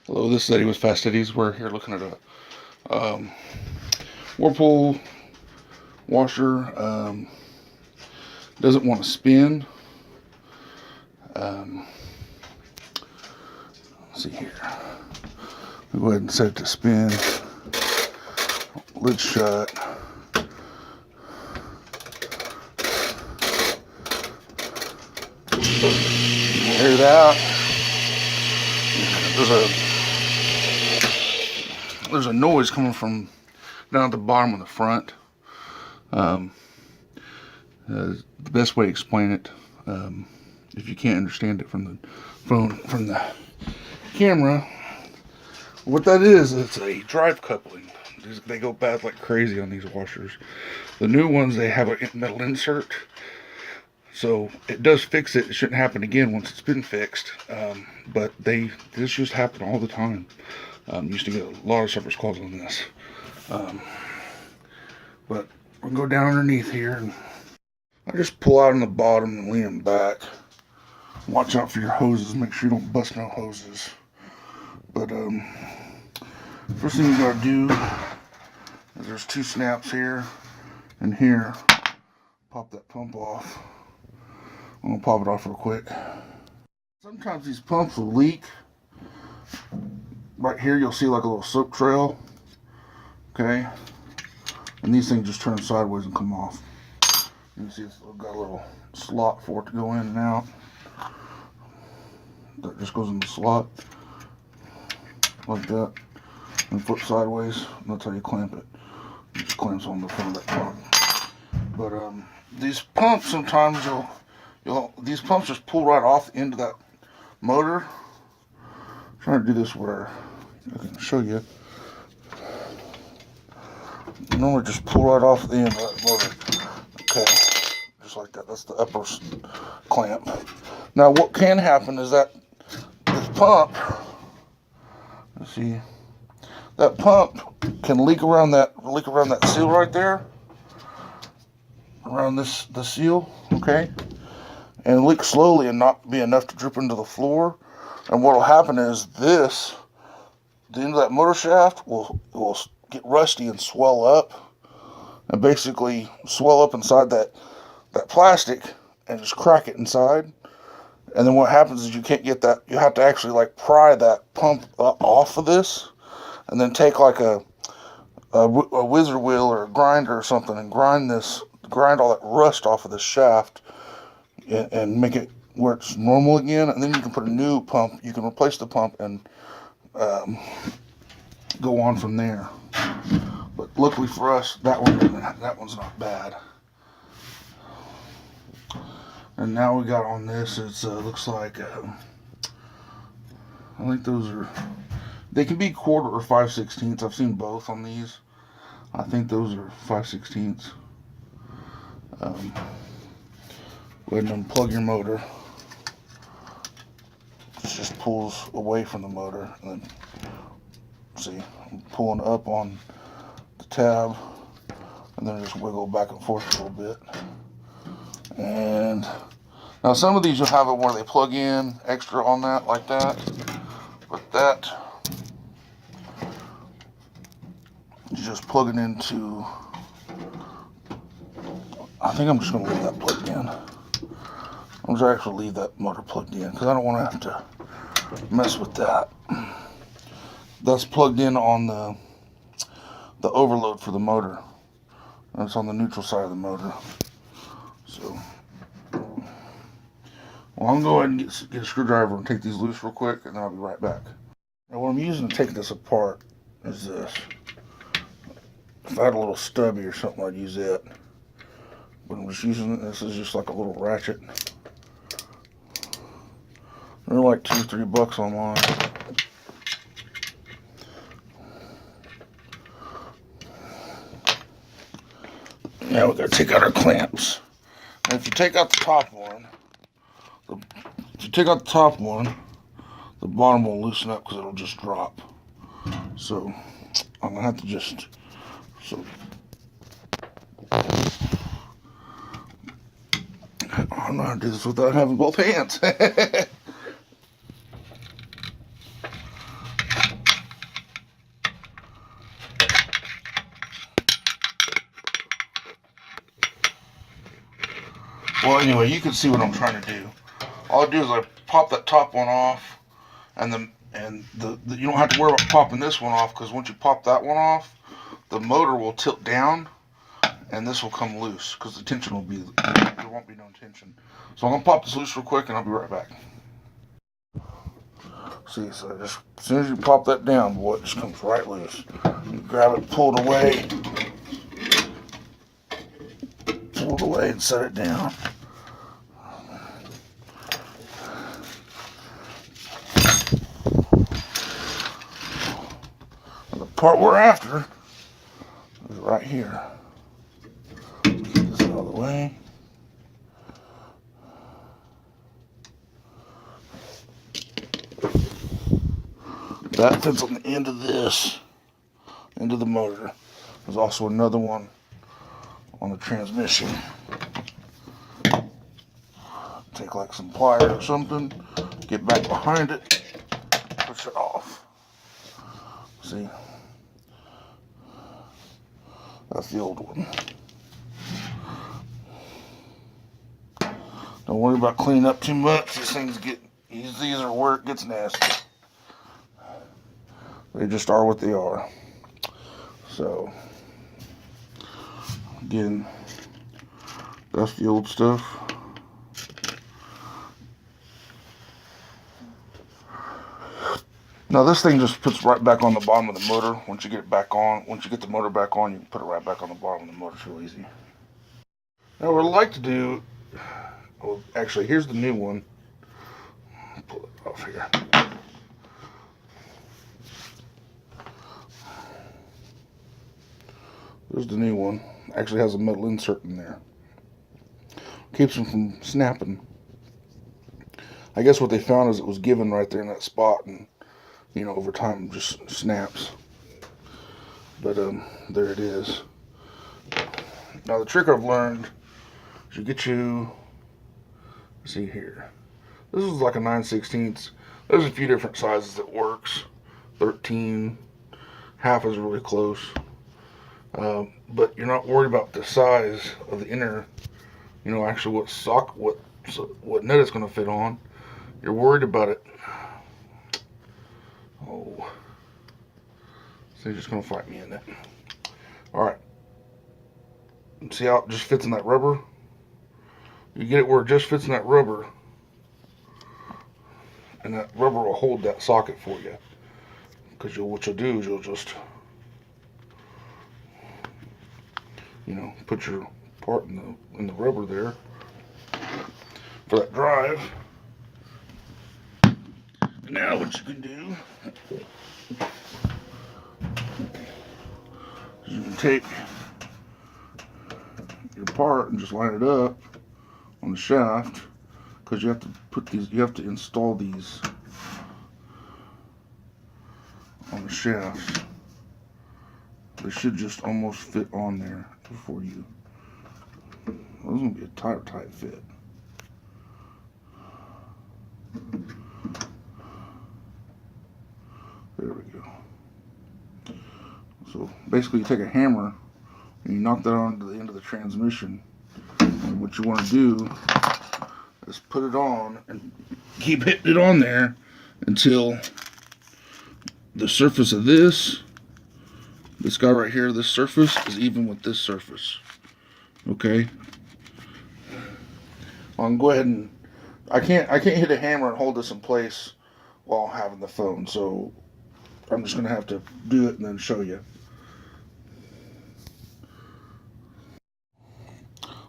Hello, this is Eddie with Fast Eddies. We're here looking at a Whirlpool washer. Doesn't want to spin. Let's see here. We'll go ahead and set it to spin. Lid shut. Air it out. There's a noise coming from down at the bottom of the front. The best way to explain it, if you can't understand it from the phone, from the camera, what that is, it's a drive coupling. They go bad like crazy on these washers. The new ones, they have a metal insert, so it does fix it. It shouldn't happen again once it's been fixed. But this just happen all the time. Used to get a lot of service calls on this. But we'll go down underneath here, and I just pull out on the bottom and lean them back. Watch out for your hoses. Make sure you don't bust no hoses. But first thing you gotta do is there's two snaps here and here. Pop that pump off. I'm gonna pop it off real quick. Sometimes these pumps will leak. Right here you'll see like a little soap trail. Okay, and these things just turn sideways and come off. You can see it's got a little slot for it to go in and out. That just goes in the slot like that and flip sideways, and that's how you clamp it. It just clamps on the front of that pump. But these pumps, sometimes these pumps just pull right off the end of that motor. I'm trying to do this where I can show you. Normally just pull right off the end of that motor. Okay, just like that. That's the upper clamp. Now what can happen is that this pump, let's see, that pump can leak around that seal right there, around the seal, okay, and leak slowly and not be enough to drip into the floor. And what will happen is the end of that motor shaft will get rusty and swell up, and basically swell up inside that plastic and just crack it inside. And then what happens is you can't get that. You have to actually like pry that pump off of this, and then take like a whizzer wheel or a grinder or something and grind all that rust off of the shaft and make it where it's normal again. And then you can put a new pump. You can replace the pump and go on from there. But luckily for us, that one's not bad. And now we got on this, it looks like, I think they can be quarter or 5/16. I've seen both on these. I think those are 5/16. Go ahead and unplug your motor. It just pulls away from the motor, and then, see, I'm pulling up on the tab, and then just wiggle back and forth a little bit. And now some of these will have it where they plug in extra on that, like that. But that, you just plug it into, I think I'm just going to leave that plugged in. I'm just actually leave that motor plugged in because I don't want to have to mess with that. That's plugged in on the overload for the motor. That's on the neutral side of the motor. So, well, I'm going to go ahead and get a screwdriver and take these loose real quick, and then I'll be right back. Now, what I'm using to take this apart is this. If I had a little stubby or something, I'd use it. But I'm just using this is just like a little ratchet. They're like $2-3 online. Now we gotta take out our clamps. And if you take out the top one, the bottom will loosen up because it'll just drop. So I'm gonna have to just I don't know how to do this without having both hands. Well, anyway, you can see what I'm trying to do. All I do is I pop that top one off, and the you don't have to worry about popping this one off, because once you pop that one off, the motor will tilt down, and this will come loose because the tension will be there won't be no tension. So I'm gonna pop this loose real quick, and I'll be right back. See, so just as soon as you pop that down, boy, it just comes right loose. You grab it, pull it away, and set it down. And the part we're after is right here. Get this out of the way. That fits on the end of this, into the motor. There's also another one on the transmission. Take like some pliers or something, get back behind it, push it off. See? That's the old one. Don't worry about cleaning up too much. These are where it gets nasty. They just are what they are. So, again, that's the old stuff. Now this thing just puts right back on the bottom of the motor. Once you get it back on, once you get the motor back on, you can put it right back on the bottom of the motor. It's real easy. Now what I like to do, well, actually, here's the new one. Pull it off here. There's the new one. Actually has a metal insert in there. Keeps them from snapping. I guess what they found is it was given right there in that spot, and over time it just snaps. But there it is. Now the trick I've learned is you get see here. This is like a 9/16. There's a few different sizes that works. 13, half is really close. But you're not worried about the size of the inner, actually what nut it's going to fit on. You're worried about it. Oh, so you're just going to fight me in it. All right. See how it just fits in that rubber? You get it where it just fits in that rubber, and that rubber will hold that socket for you. Because what you'll do is you'll just put your part in the rubber there for that drive. And now what you can do is you can take your part and just line it up on the shaft, because you have to install these on the shafts. They should just almost fit on there before you. This is going to be a tight fit. There we go. So basically you take a hammer and you knock that onto the end of the transmission. And what you want to do is put it on and keep hitting it on there until the surface of this guy right here, this surface is even with this surface. Okay. I'll go ahead and I can't hit a hammer and hold this in place while having the phone, so I'm just gonna have to do it and then show you.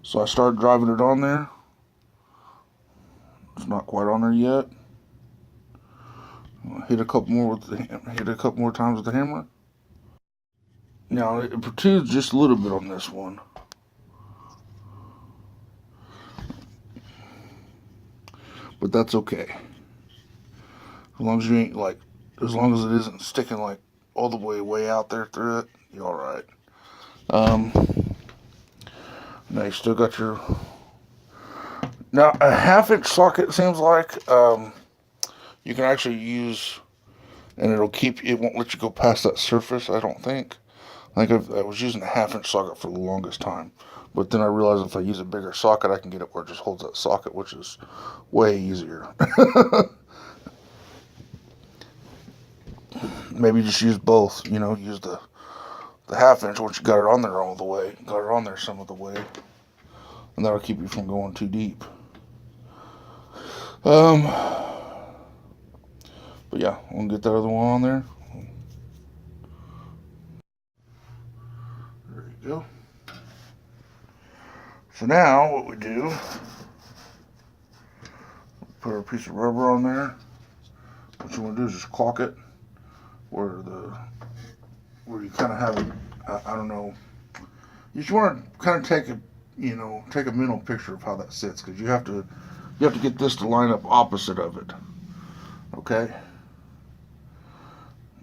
So I started driving it on there. It's not quite on there yet. I'll hit a couple more times with the hammer. Now it protrudes just a little bit on this one. But that's okay. As long as as long as it isn't sticking like all the way out there through it, you're alright. Now you still got your, now a 1/2 inch socket seems like, you can actually use, and it won't let you go past that surface, I don't think. I was using a 1/2 inch socket for the longest time. But then I realized if I use a bigger socket, I can get it where it just holds that socket, which is way easier. Maybe just use both, use the half inch once you got it on there all the way. Got it on there some of the way. And that'll keep you from going too deep. But yeah, we'll get that other one on there. There you go. So now what we do, put a piece of rubber on there. What you want to do is just caulk it where you kind of have it. I don't know. You just want to kind of take a mental picture of how that sits, because you have to get this to line up opposite of it. Okay.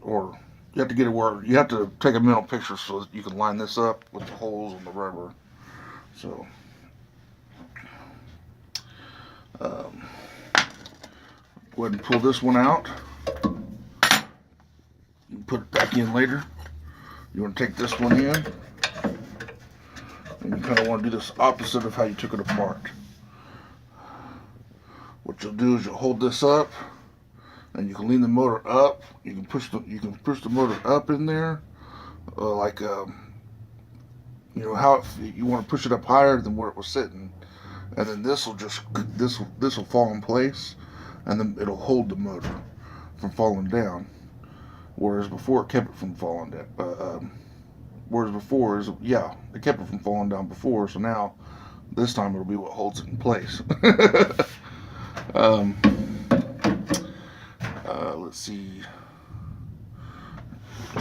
Or you have to get it where you have to take a mental picture so that you can line this up with the holes in the rubber. So, go ahead and pull this one out. You can put it back in later. You want to take this one in, and you kind of want to do this opposite of how you took it apart. What you'll do is you'll hold this up, and you can lean the motor up. You can push the motor up in there, like how you want to push it up higher than where it was sitting, and then this will fall in place, and then it'll hold the motor from falling down. Whereas before it kept it from falling down. It kept it from falling down before. So now, this time it'll be what holds it in place. Let's see.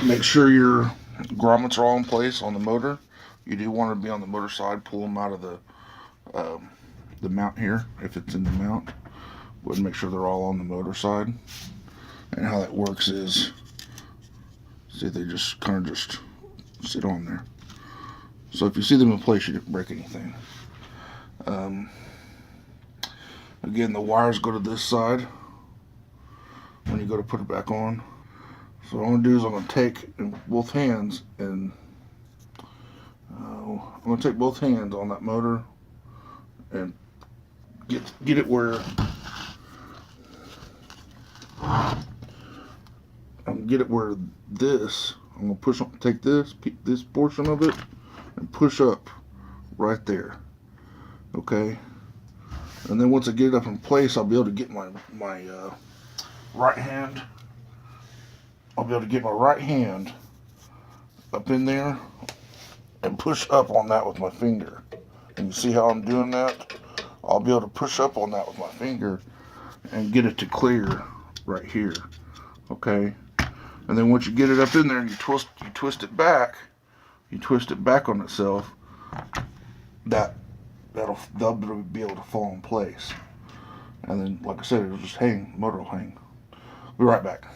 Make sure your grommets are all in place on the motor. You do want to be on the motor side. Pull them out of the mount here if it's in the mount. But make sure they're all on the motor side. And how that works is, see, they just kind of sit on there. So if you see them in place, you didn't break anything. Again, the wires go to this side when you go to put it back on. So what I'm going to do is I'm going to take in both hands and I'm going to take both hands on that motor and get it where this, I'm going to take this portion of it and push up right there. Okay. And then once I get it up in place, I'll be able to get my right hand. I'll be able to get my right hand up in there and push up on that with my finger. And you see how I'm doing that? I'll be able to push up on that with my finger and get it to clear right here. Okay. And then once you get it up in there and you twist it back on itself, they'll be able to fall in place. And then, like I said, it'll just hang, the motor will hang. Be right back.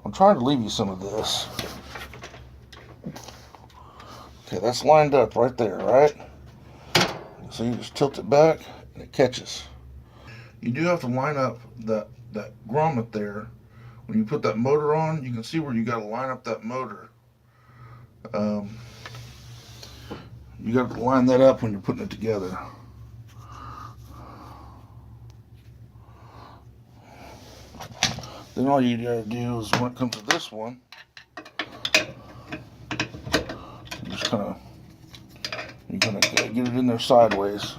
I'm trying to leave you some of this. Okay, that's lined up right there, right? So you just tilt it back and it catches. You do have to line up that grommet there. When you put that motor on, you can see where you got to line up that motor. You got to line that up when you're putting it together. Then all you gotta do is, when it comes to this one, you just kind of, you're gonna get it in there sideways.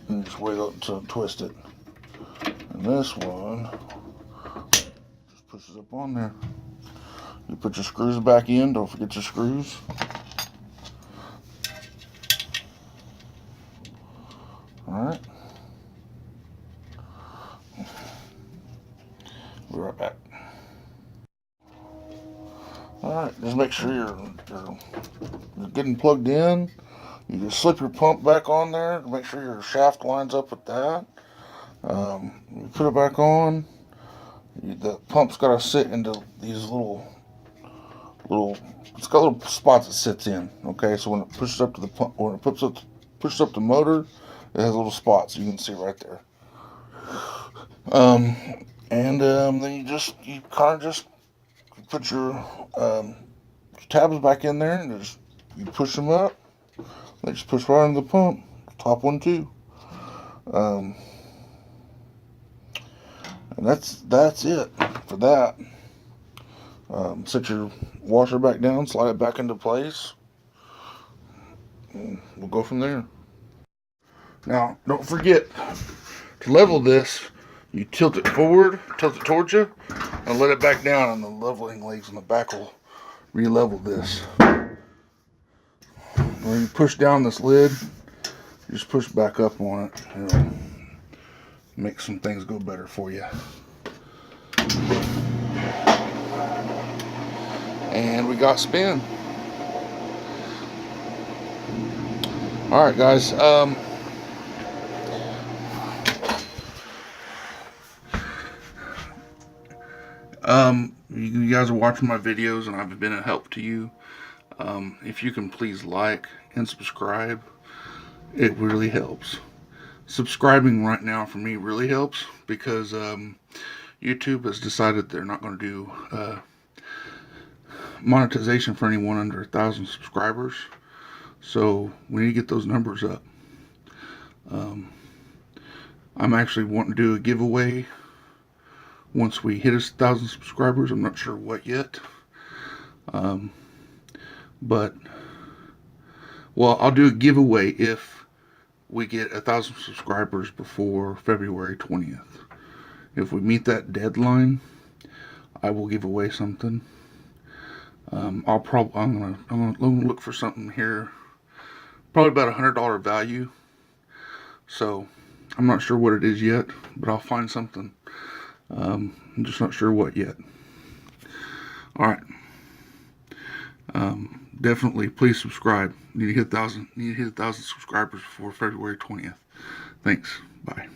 And just wait until twist it. And this one just pushes up on there. You put your screws back in. Don't forget your screws. Alright. Be right back. Alright, just make sure you're getting plugged in. You just slip your pump back on there to make sure your shaft lines up with that. You put it back on. The pump's got to sit into these little, it's got little spots it sits in. Okay, so when it pushes up to the pump, when it pushes up the motor, it has little spots you can see right there. And then you kind of just put your tabs back in there, and you push them up. They just push right into the pump. Top one too. Um, and that's it for that. Set your washer back down, slide it back into place, and we'll go from there. Now, don't forget to level this. You tilt it forward, tilt it towards you, and let it back down, and the leveling legs on the back will re-level this. When you push down this lid, you just push back up on it, and it'll make some things go better for you. And we got spin. Alright guys, you guys are watching my videos and I've been a help to you. If you can please like and subscribe, it really helps. Subscribing right now for me really helps because YouTube has decided they're not going to do monetization for anyone under 1,000 subscribers. So we need to get those numbers up. I'm actually wanting to do a giveaway once we hit 1,000 subscribers. I'm not sure what yet. But well, I'll do a giveaway if we get 1,000 subscribers before February 20th. If we meet that deadline, I will give away something. I'm gonna look for something here, probably about $100 value. So I'm not sure what it is yet, but I'll find something. I'm just not sure what yet. All right. Definitely, please subscribe. Need to hit 1,000 subscribers before February 20th. Thanks. Bye.